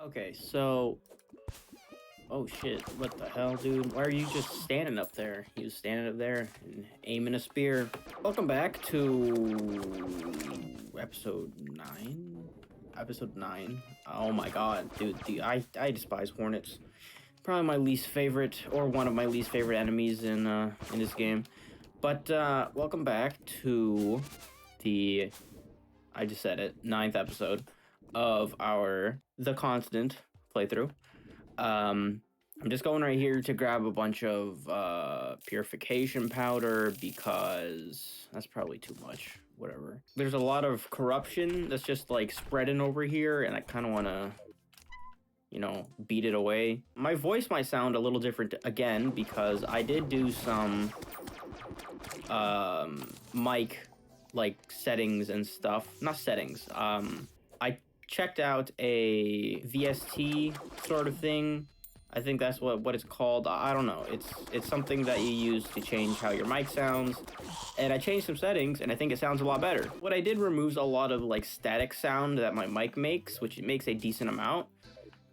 Okay, so... Oh shit, what the hell, dude? Why are you just standing up there? He was standing up there and aiming a spear. Welcome back to... episode 9? Episode 9. Oh my god, dude, I despise hornets. Probably my least favorite, or one of my least favorite enemies in this game. But, welcome back to the... I just said it, 9th episode of our The Constant playthrough. I'm just going right here to grab a bunch of purification powder because that's probably too much. Whatever. There's a lot of corruption that's just like spreading over here, and I kind of want to, you know, beat it away. My voice might sound a little different again because I did do some mic like settings and stuff. Not settings. I checked out a VST sort of thing. I think that's what it's called. I don't know. It's something that you use to change how your mic sounds. And I changed some settings, and I think it sounds a lot better. What I did removes a lot of like static sound that my mic makes, which it makes a decent amount.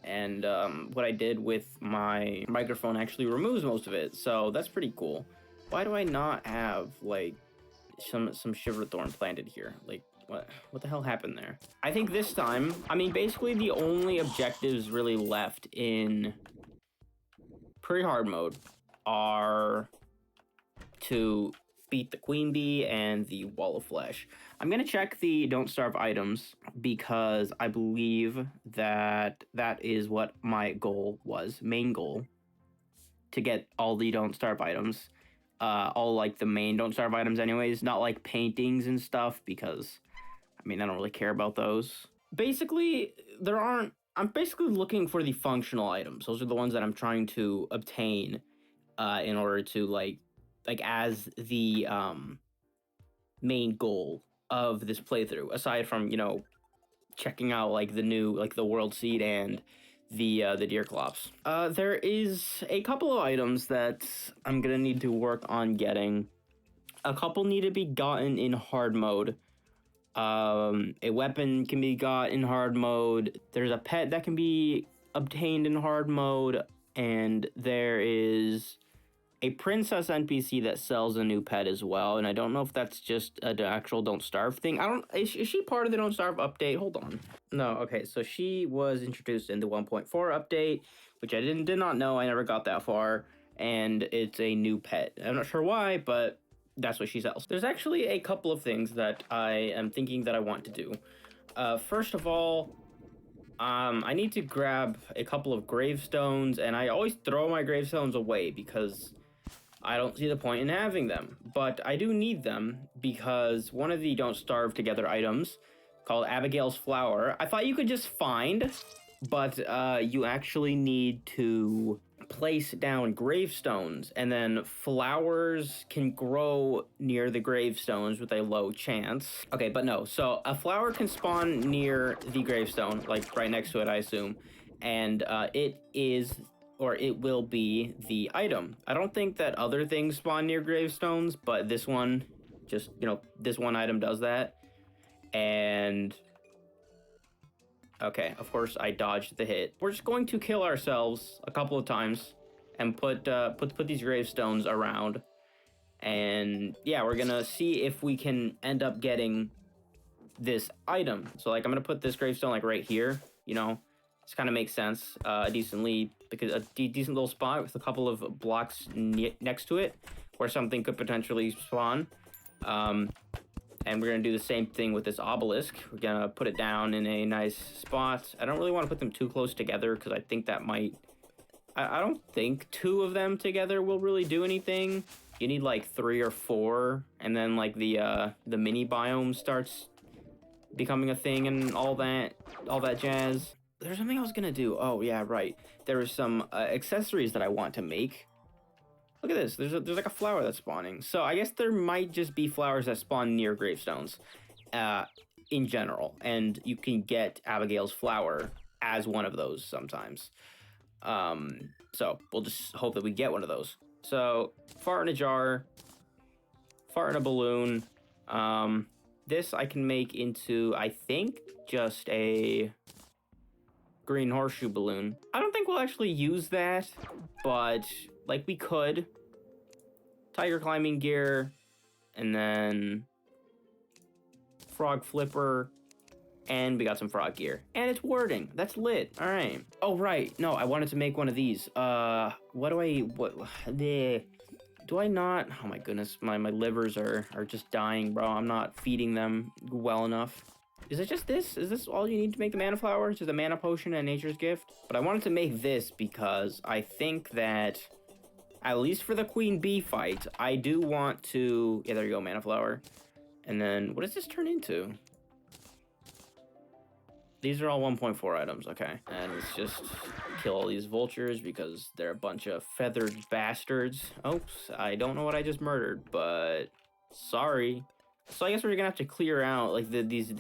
And what I did with my microphone actually removes most of it. So that's pretty cool. Why do I not have like some Shiverthorn planted here? Like, what the hell happened there? I think this time, I mean, basically the only objectives really left in pretty hard mode are to beat the queen bee and the wall of flesh. I'm gonna check the don't starve items because I believe that that is what my goal was, main goal, to get all the don't starve items. All like the main don't starve items anyways, not like paintings and stuff, because I mean, I don't really care about those. Basically, I'm basically looking for the functional items. Those are the ones that I'm trying to obtain in order to like as the main goal of this playthrough, aside from, you know, checking out like the new, like the world seed and the Deerclops. There is a couple of items that I'm gonna need to work on getting. A couple need to be gotten in hard mode. A weapon can be got in hard mode. There's a pet that can be obtained in hard mode, and there is a princess NPC that sells a new pet as well. And I don't know if that's just an actual Don't Starve thing. Is she part of the Don't Starve update? Hold on. No, okay, so she was introduced in the 1.4 update, which I did not know. I never got that far, and it's a new pet. I'm not sure why, but that's what she sells. There's actually a couple of things that I am thinking that I want to do. First of all, I need to grab a couple of gravestones, and I always throw my gravestones away because I don't see the point in having them. But I do need them because one of the Don't Starve Together items, called Abigail's Flower, I thought you could just find, but you actually need to place down gravestones, and then flowers can grow near the gravestones with a low chance. Okay, but no, so a flower can spawn near the gravestone, like right next to it, I assume, and it will be the item. I don't think that other things spawn near gravestones, but this one, just, you know, this one item does that. And okay, of course I dodged the hit. We're just going to kill ourselves a couple of times and put these gravestones around. And yeah, we're gonna see if we can end up getting this item. So like, I'm gonna put this gravestone like right here, you know, this kind of makes sense, because a decent little spot with a couple of blocks next to it where something could potentially spawn. And we're gonna do the same thing with this obelisk. We're gonna put it down in a nice spot. I don't really want to put them too close together because I think that might... I don't think 2 of them together will really do anything. You need like 3 or 4, and then like the mini biome starts becoming a thing and all that jazz. There's something I was gonna do. Oh yeah, right. There are some accessories that I want to make. Look at this. There's like a flower that's spawning. So I guess there might just be flowers that spawn near gravestones, in general, and you can get Abigail's Flower as one of those sometimes. So we'll just hope that we get one of those. So fart in a jar, fart in a balloon. This I can make into, I think, just a green horseshoe balloon. I don't think we'll actually use that, but like we could. Tiger climbing gear, and then frog flipper, and we got some frog gear. And it's wording. That's lit. All right. Oh, right. No, I wanted to make one of these. What do I not? Oh my goodness, my livers are just dying, bro. I'm not feeding them well enough. Is it just this? Is this all you need to make the mana flowers? Just a mana potion and nature's gift? But I wanted to make this because I think that, at least for the queen bee fight, I do want to... Yeah, there you go, mana flower. And then, what does this turn into? These are all 1.4 items, okay. And let's just kill all these vultures because they're a bunch of feathered bastards. Oops, I don't know what I just murdered, but sorry. So I guess we're gonna have to clear out like these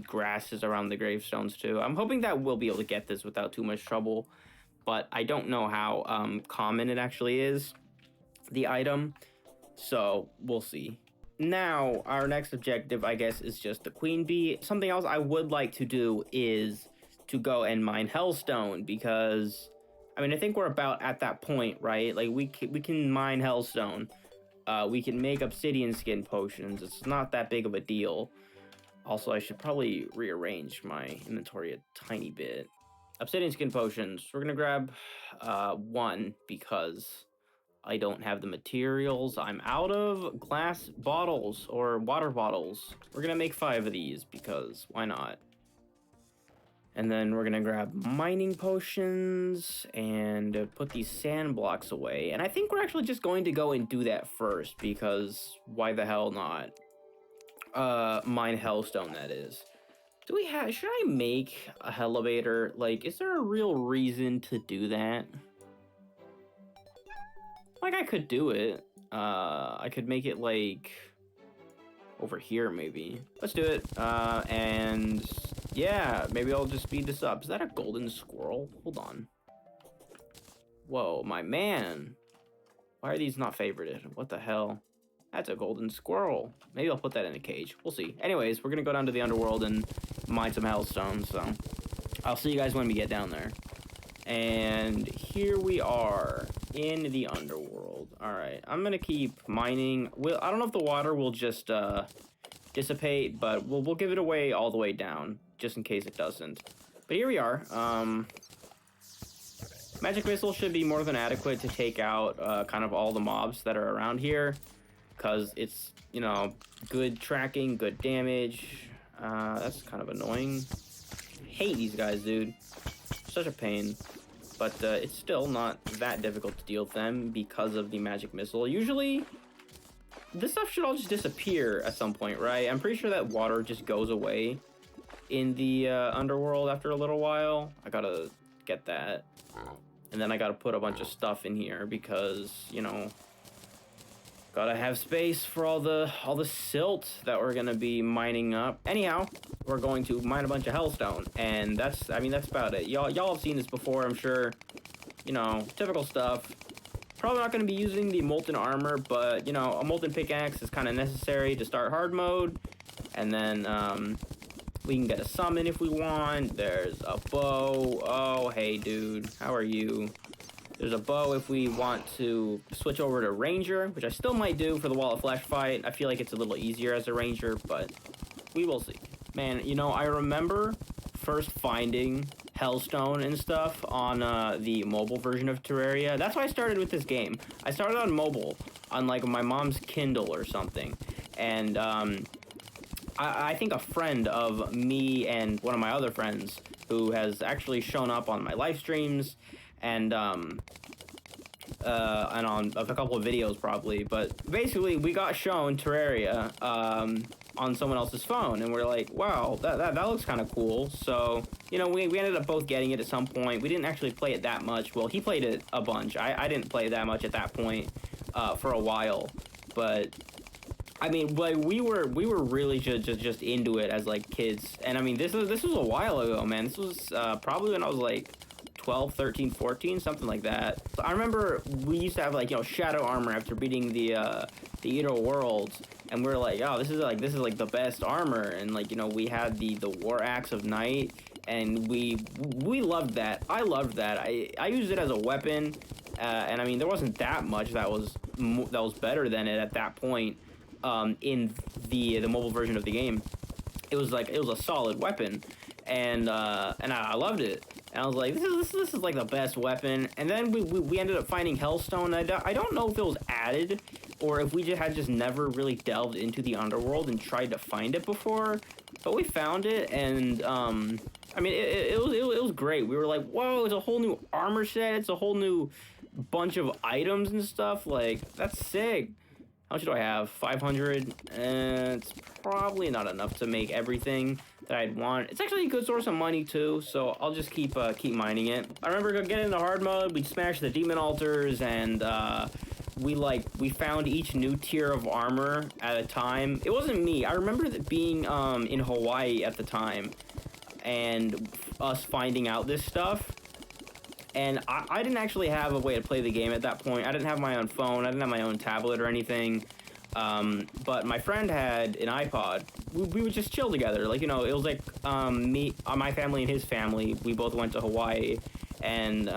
grasses around the gravestones too. I'm hoping that we'll be able to get this without too much trouble, but I don't know how common it actually is, the item. So we'll see. Now, our next objective, I guess, is just the queen bee. Something else I would like to do is to go and mine Hellstone, because, I mean, I think we're about at that point, right? Like, we can mine Hellstone. We can make Obsidian skin potions. It's not that big of a deal. Also, I should probably rearrange my inventory a tiny bit. Obsidian skin potions. We're going to grab one, because I don't have the materials. I'm out of glass bottles or water bottles. We're gonna make 5 of these because why not? And then we're gonna grab mining potions and put these sand blocks away. And I think we're actually just going to go and do that first because why the hell not? Mine Hellstone, that is. Do we have, should I make a elevator? Like, is there a real reason to do that? Like, I could do it. I could make it, like, over here, maybe. Let's do it. And, yeah, maybe I'll just speed this up. Is that a golden squirrel? Hold on. Whoa, my man. Why are these not favorited? What the hell? That's a golden squirrel. Maybe I'll put that in a cage. We'll see. Anyways, we're gonna go down to the Underworld and mine some Hellstone, so I'll see you guys when we get down there. And here we are in the Underworld. All right, I'm gonna keep mining. I don't know if the water will just dissipate, but we'll give it away all the way down, just in case it doesn't. But here we are. Magic Missile should be more than adequate to take out kind of all the mobs that are around here, because it's, you know, good tracking, good damage. That's kind of annoying. Hate these guys, dude. Such a pain. But it's still not that difficult to deal with them because of the magic missile. Usually, this stuff should all just disappear at some point, right? I'm pretty sure that water just goes away in the Underworld after a little while. I gotta get that. And then I gotta put a bunch of stuff in here because, you know, gotta have space for all the silt that we're gonna be mining up. Anyhow, we're going to mine a bunch of Hellstone, and that's about it. Y'all have seen this before, I'm sure. You know, typical stuff. Probably not gonna be using the molten armor, but you know, a molten pickaxe is kind of necessary to start hard mode. And then we can get a summon if we want. There's a bow. Oh, hey, dude, how are you? There's a bow if we want to switch over to Ranger, which I still might do for the Wall of Flesh fight. I feel like it's a little easier as a Ranger, but we will see. Man, you know, I remember first finding Hellstone and stuff on the mobile version of Terraria. That's why I started with this game. I started on mobile, on like my mom's Kindle or something. And I think a friend of me and one of my other friends who has actually shown up on my live streams and on a couple of videos probably, but basically we got shown Terraria on someone else's phone, and we're like, wow, that looks kind of cool. So, you know, we ended up both getting it at some point. We didn't actually play it that much. Well, he played it a bunch. I didn't play that much at that point for a while, but I mean, like, we were really just into it as like kids. And I mean, this was a while ago, man. This was probably when I was like 12, 13, 14, something like that. So I remember we used to have like, you know, shadow armor after beating the Inner Worlds, and we are like, oh, this is like the best armor. And like, you know, we had the War Axe of Night, and we loved that. I loved that. I used it as a weapon, and I mean there wasn't that much that was better than it at that point in the mobile version of the game. It was a solid weapon, and I loved it. And I was like, this is like the best weapon. And then we ended up finding Hellstone. I don't know if it was added or if we just never really delved into the Underworld and tried to find it before. But we found it, and I mean it was great. We were like, whoa, it's a whole new armor set. It's a whole new bunch of items and stuff. Like, that's sick. How much do I have? 500. It's probably not enough to make everything that I'd want. It's actually a good source of money too, so I'll just keep mining it. I remember getting into hard mode. We'd smash the demon altars, and we found each new tier of armor at a time. It wasn't me. I remember being in Hawaii at the time, and us finding out this stuff. And I didn't actually have a way to play the game at that point. I didn't have my own phone. I didn't have my own tablet or anything. But my friend had an iPod. We would just chill together. Like, you know, it was like me, my family and his family. We both went to Hawaii. And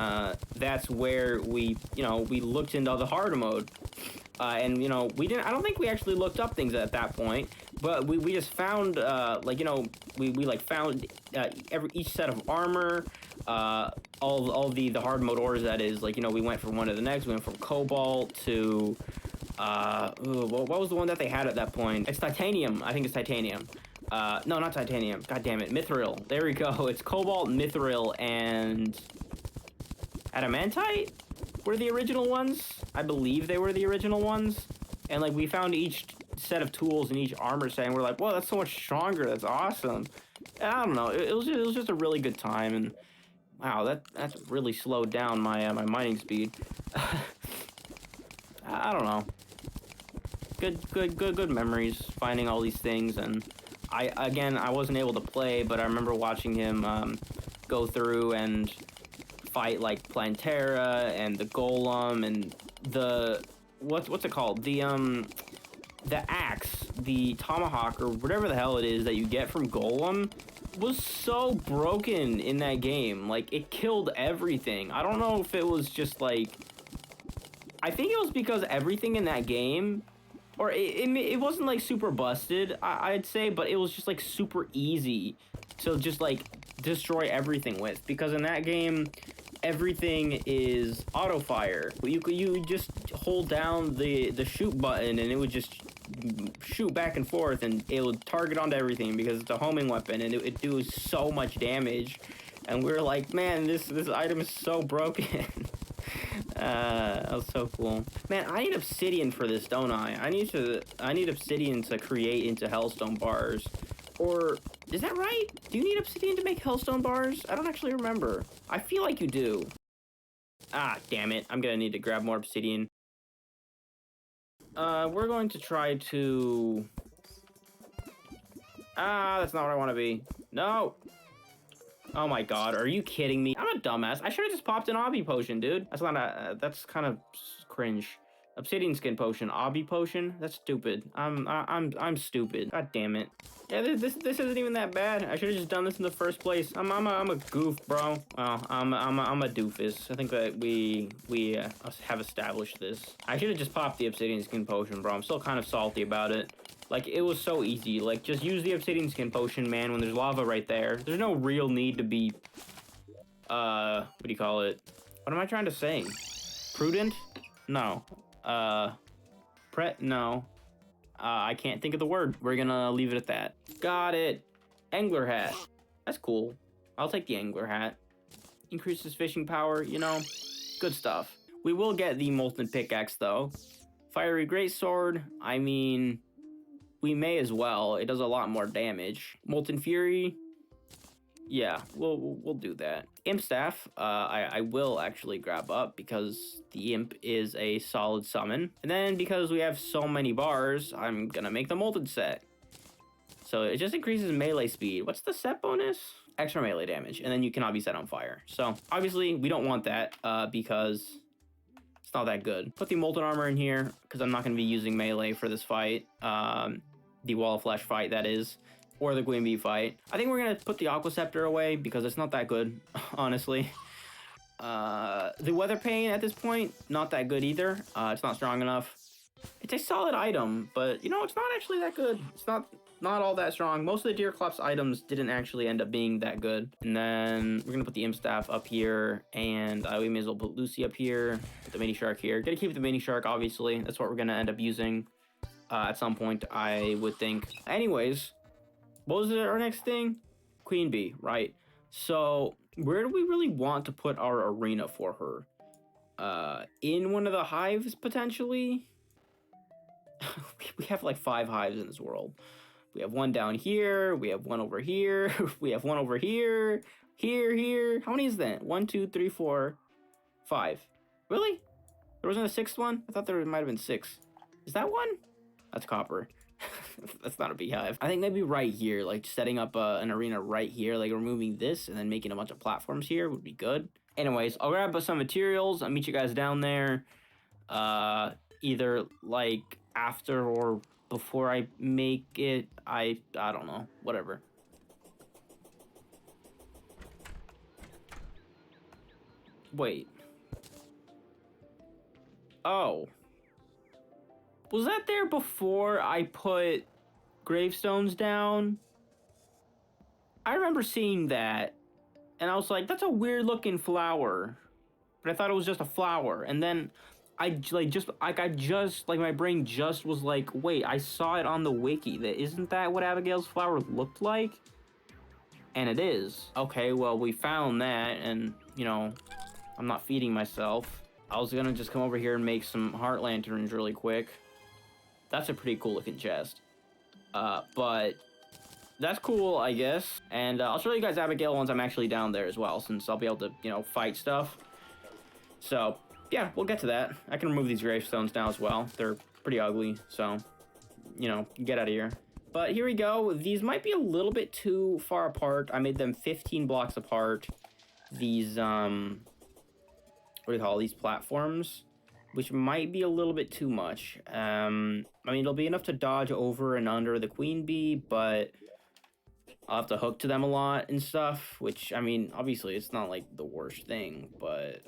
that's where we looked into the hard mode. And, you know, I don't think we actually looked up things at that point. But we just found, we found each set of armor. All the hard mode ores, that is. Like, you know, we went from one to the next. We went from cobalt to what was the one that they had at that point? It's titanium. I think it's titanium. No, not titanium. God damn it, mithril. There we go. It's cobalt, mithril, and adamantite were the original ones. I believe they were the original ones. And like, we found each set of tools in each armor set, and we're like, whoa, that's so much stronger. That's awesome. I don't know. It was just a really good time, and wow, that's really slowed down my mining speed. I don't know. Good memories finding all these things, and I wasn't able to play, but I remember watching him go through and fight like Plantera and the Golem and the what's it called? The axe, the tomahawk, or whatever the hell it is that you get from Golem was so broken in that game. Like, it killed everything. I don't know if it was just like, I think it was because everything in that game, or it wasn't like super busted, I'd say, but it was just like super easy to just like destroy everything with, because in that game everything is auto fire. You just hold down the shoot button and it would just shoot back and forth, and it would target onto everything because it's a homing weapon, and it do so much damage. And we were like, man, this item is so broken. That was so cool. Man, I need obsidian for this, don't I? I need obsidian to create into Hellstone bars. Or is that right? Do you need obsidian to make Hellstone bars? I don't actually remember. I feel like you do. Ah, damn it. I'm gonna need to grab more obsidian. We're going to try to... Ah, that's not what I want to be. No! Oh my god, are you kidding me? I'm a dumbass. I should have just popped an obby potion, dude. That's not a... that's kind of cringe. Obsidian skin potion, obby potion? That's stupid. I'm stupid. God damn it. Yeah, this isn't even that bad. I should have just done this in the first place. I'm a goof, bro. Well, I'm a doofus. I think that we have established this. I should have just popped the obsidian skin potion, bro. I'm still kind of salty about it. Like, it was so easy. Like, just use the obsidian skin potion, man, when there's lava right there. There's no real need to be, what do you call it? What am I trying to say? Prudent? No. No. I can't think of the word. We're gonna leave it at that. Got it. Angler hat. That's cool. I'll take the angler hat. Increases fishing power, you know. Good stuff. We will get the molten pickaxe, though. Fiery greatsword. I mean, we may as well. It does a lot more damage. Molten fury. Yeah, we'll do that. Imp Staff, I will actually grab up because the Imp is a solid summon. And then because we have so many bars, I'm gonna make the Molten set. So it just increases melee speed. What's the set bonus? Extra melee damage, and then you cannot be set on fire. So obviously we don't want that because it's not that good. Put the Molten Armor in here because I'm not gonna be using melee for this fight. The Wall of Flesh fight, that is. or the Queen Bee fight. I think we're gonna put the Aqua Scepter away because it's not that good, honestly. The Weather Pane at this point, not that good either. It's not strong enough. It's a solid item, but you know, it's not actually that good. It's not all that strong. Most of the Deerclops items didn't actually end up being that good. And then we're gonna put the Imp Staff up here, and we may as well put Lucy up here, put the Mini Shark here. Gotta keep the Mini Shark, obviously. That's what we're gonna end up using at some point, I would think. Anyways, what was our next thing? Queen Bee, right? So where do we really want to put our arena for her? In one of the hives, potentially? We have like 5 hives in this world. We have one down here, we have one over here, we have one over here, here. How many is that? 1, 2, 3, 4, 5. Really? There wasn't a 6th one? I thought there might have been 6. Is that one? That's copper. That's not a beehive. I think maybe right here, like setting up an arena right here, like removing this and then making a bunch of platforms here would be good. Anyways, I'll grab some materials. I'll meet you guys down there. Either like after or before I make it. I don't know. Whatever. Wait. Oh. Was that there before I put gravestones down? I remember seeing that, and I was like, that's a weird looking flower. But I thought it was just a flower, and then my brain just was like, wait, I saw it on the wiki. Isn't that what Abigail's flower looked like? And it is. Okay, well, we found that, and, you know, I'm not feeding myself. I was gonna just come over here and make some heart lanterns really quick. That's a pretty cool looking chest. But that's cool, I guess. And I'll show you guys Abigail once I'm actually down there as well, since I'll be able to, you know, fight stuff. So, yeah, we'll get to that. I can remove these gravestones now as well. They're pretty ugly, so, you know, get out of here. But here we go. These might be a little bit too far apart. I made them 15 blocks apart. These, what do you call these platforms? Which might be a little bit too much. I mean, it'll be enough to dodge over and under the Queen Bee, but I'll have to hook to them a lot and stuff, which, I mean, obviously it's not like the worst thing, but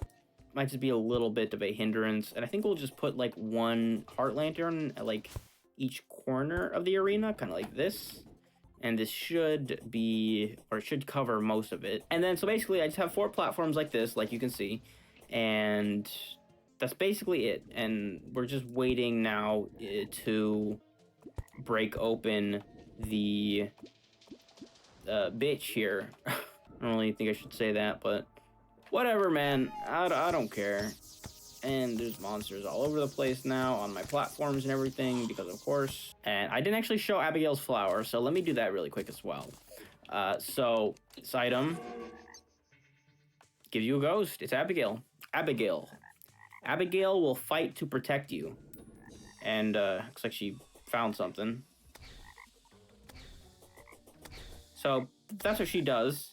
might just be a little bit of a hindrance. And I think we'll just put like one heart lantern at like each corner of the arena, kind of like this. And this should be, or should cover most of it. And then, so basically I just have 4 platforms like this, like you can see, and that's basically it. And we're just waiting now to break open the bitch here. I don't really think I should say that, but whatever, man. I don't care. And there's monsters all over the place now on my platforms and everything, because of course. And I didn't actually show Abigail's flower, so let me do that really quick as well. So this item gives you a ghost. It's Abigail. Abigail will fight to protect you. And looks like she found something. So that's what she does.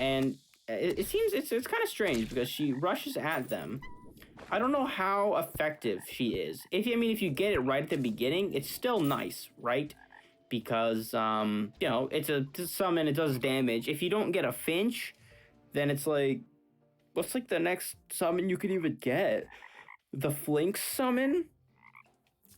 And it seems it's kind of strange because she rushes at them. I don't know how effective she is. If you get it right at the beginning, it's still nice, right? Because you know, it's a summon, it does damage. If you don't get a Finch, then it's like, what's like the next summon you could even get? The Flinx summon?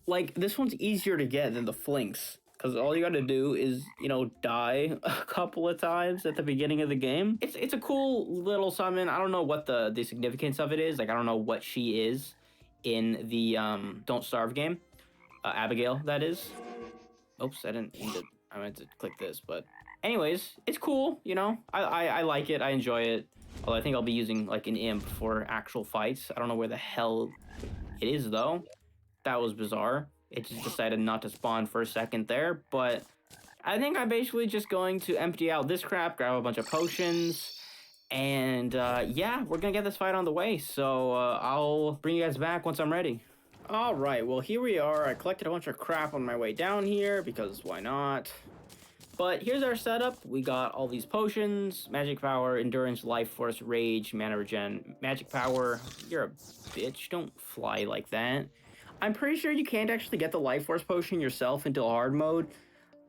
Like, this one's easier to get than the Flinx, because all you gotta do is, you know, die a couple of times at the beginning of the game. It's a cool little summon. I don't know what the significance of it is. Like, I don't know what she is in the Don't Starve game. Abigail, that is. Oops, I meant to click this, but anyways, it's cool, you know. I like it, I enjoy it. Although I think I'll be using like an imp for actual fights. I don't know where the hell it is though. That was bizarre. It just decided not to spawn for a second there, but I think I'm basically just going to empty out this crap, grab a bunch of potions, and yeah, we're gonna get this fight on the way. So I'll bring you guys back once I'm ready. All right, well, here we are. I collected a bunch of crap on my way down here because why not? But here's our setup. We got all these potions: magic power, endurance, life force, rage, mana regen, magic power. You're a bitch, don't fly like that. I'm pretty sure you can't actually get the life force potion yourself until hard mode.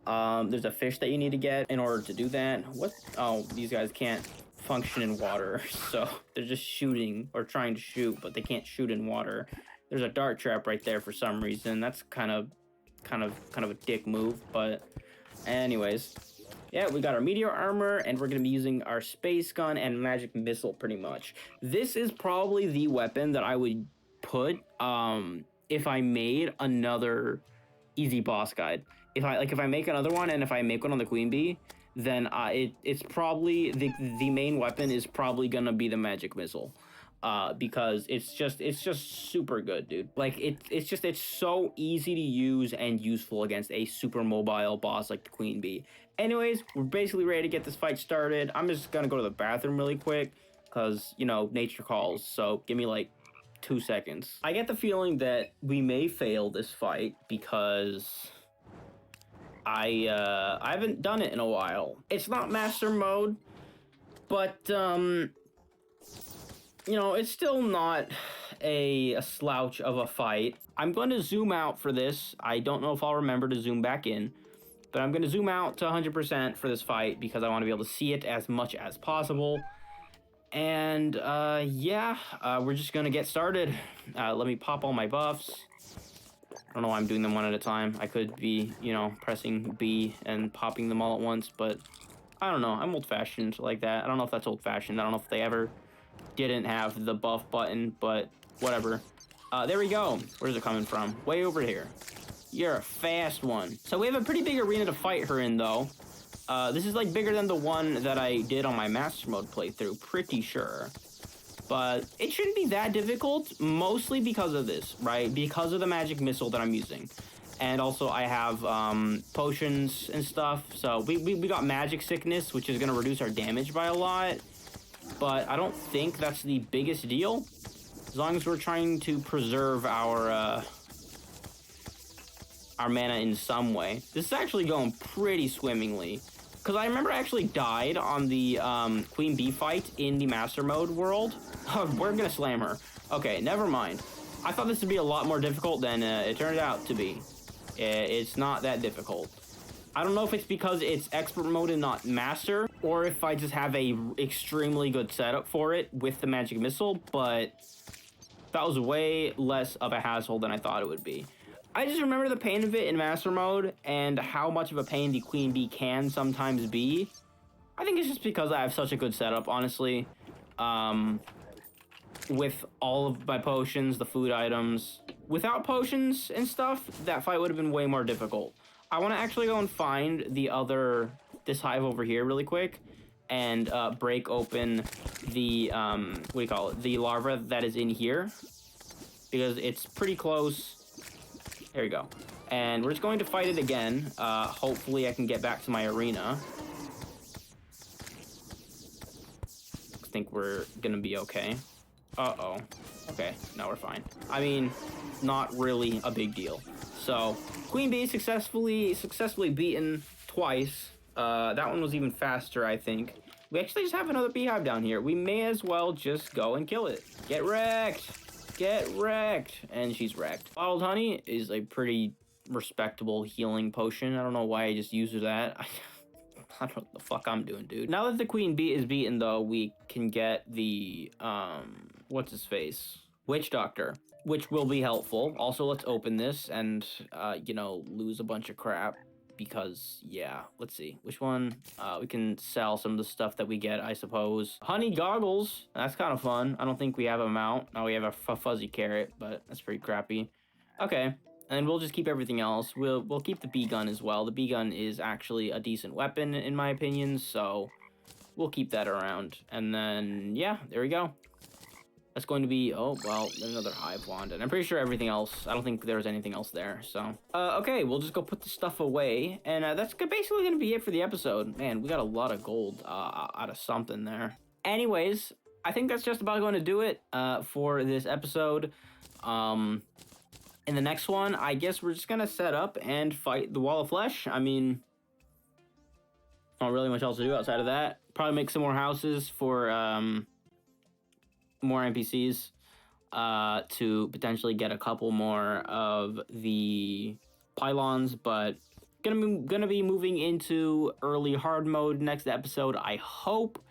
There's a fish that you need to get in order to do that. What? Oh, these guys can't function in water, so they're just shooting or trying to shoot, but they can't shoot in water. There's a dart trap right there for some reason. That's kind of a dick move, but anyways. Yeah, we got our meteor armor, and we're going to be using our space gun and magic missile pretty much. This is probably the weapon that I would put if I made another easy boss guide. If I make another one, and if I make one on the Queen Bee, then it's probably the main weapon is probably going to be the magic missile. Because it's just super good, dude. Like it's so easy to use and useful against a super mobile boss like the Queen Bee. Anyways, we're basically ready to get this fight started. I'm just gonna go to the bathroom really quick because, you know, nature calls. So give me like 2 seconds. I get the feeling that we may fail this fight because I haven't done it in a while. It's not master mode, but you know, it's still not a slouch of a fight. I'm going to zoom out for this. I don't know if I'll remember to zoom back in, but I'm going to zoom out to 100% for this fight because I want to be able to see it as much as possible. And yeah, we're just going to get started. Let me pop all my buffs. I don't know why I'm doing them one at a time. I could be, you know, pressing B and popping them all at once, but I don't know. I'm old-fashioned like that. I don't know if that's old-fashioned. I don't know if they ever didn't have the buff button, but whatever. There we go. Where's it coming from? Way over here. You're a fast one. So we have a pretty big arena to fight her in, though. This is like bigger than the one that I did on my master mode playthrough, pretty sure. But it shouldn't be that difficult, mostly because of this, right? Because of the magic missile that I'm using. And also I have potions and stuff. So we got magic sickness, which is going to reduce our damage by a lot. But I don't think that's the biggest deal. As long as we're trying to preserve our mana in some way. This is actually going pretty swimmingly. Because I remember I actually died on the Queen Bee fight in the Master Mode world. We're going to slam her. Okay, never mind. I thought this would be a lot more difficult than it turned out to be. It's not that difficult. I don't know if it's because it's expert mode and not master, or if I just have a extremely good setup for it with the magic missile, but that was way less of a hassle than I thought it would be. I just remember the pain of it in master mode and how much of a pain the Queen Bee can sometimes be. I think it's just because I have such a good setup, honestly. With all of my potions, the food items. Without potions and stuff, that fight would have been way more difficult. I want to actually go and find this hive over here really quick and break open the, what do you call it? The larva that is in here. Because it's pretty close. There we go. And we're just going to fight it again. Hopefully I can get back to my arena. I think we're going to be okay. Uh-oh. Okay, no, we're fine. I mean, not really a big deal. So, Queen Bee successfully beaten twice. That one was even faster, I think. We actually just have another beehive down here. We may as well just go and kill it. Get wrecked! Get wrecked! And she's wrecked. Bottled honey is a pretty respectable healing potion. I don't know why I just used that. I don't know what the fuck I'm doing, dude. Now that the Queen Bee is beaten, though, we can get the, what's his face? Witch Doctor, which will be helpful. Also, let's open this and, you know, lose a bunch of crap because, yeah, let's see. Which one? We can sell some of the stuff that we get, I suppose. Honey goggles. That's kind of fun. I don't think we have them out. Oh, we have a fuzzy carrot, but that's pretty crappy. Okay. And we'll just keep everything else. We'll keep the bee gun as well. The bee gun is actually a decent weapon, in my opinion, so we'll keep that around. And then, yeah, there we go. That's going to be, oh, well, another hive wand. And I'm pretty sure everything else, I don't think there was anything else there, so. Okay, we'll just go put the stuff away. And that's basically going to be it for the episode. Man, we got a lot of gold out of something there. Anyways, I think that's just about going to do it for this episode. In the next one, I guess we're just going to set up and fight the Wall of Flesh. I mean, not really much else to do outside of that. Probably make some more houses for more NPCs to potentially get a couple more of the pylons, but gonna be moving into early hard mode next episode, I hope,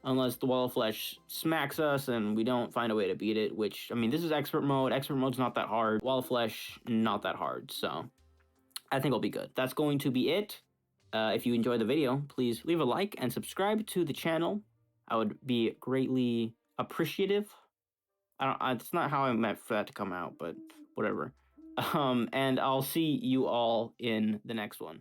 unless the Wall of Flesh smacks us and we don't find a way to beat it, which, I mean, this is expert mode. Expert mode's not that hard. Wall of Flesh, not that hard, so I think it'll be good. That's going to be it. If you enjoyed the video, please leave a like and subscribe to the channel. I would be greatly appreciative. It's not how I meant for that to come out, but whatever. And I'll see you all in the next one.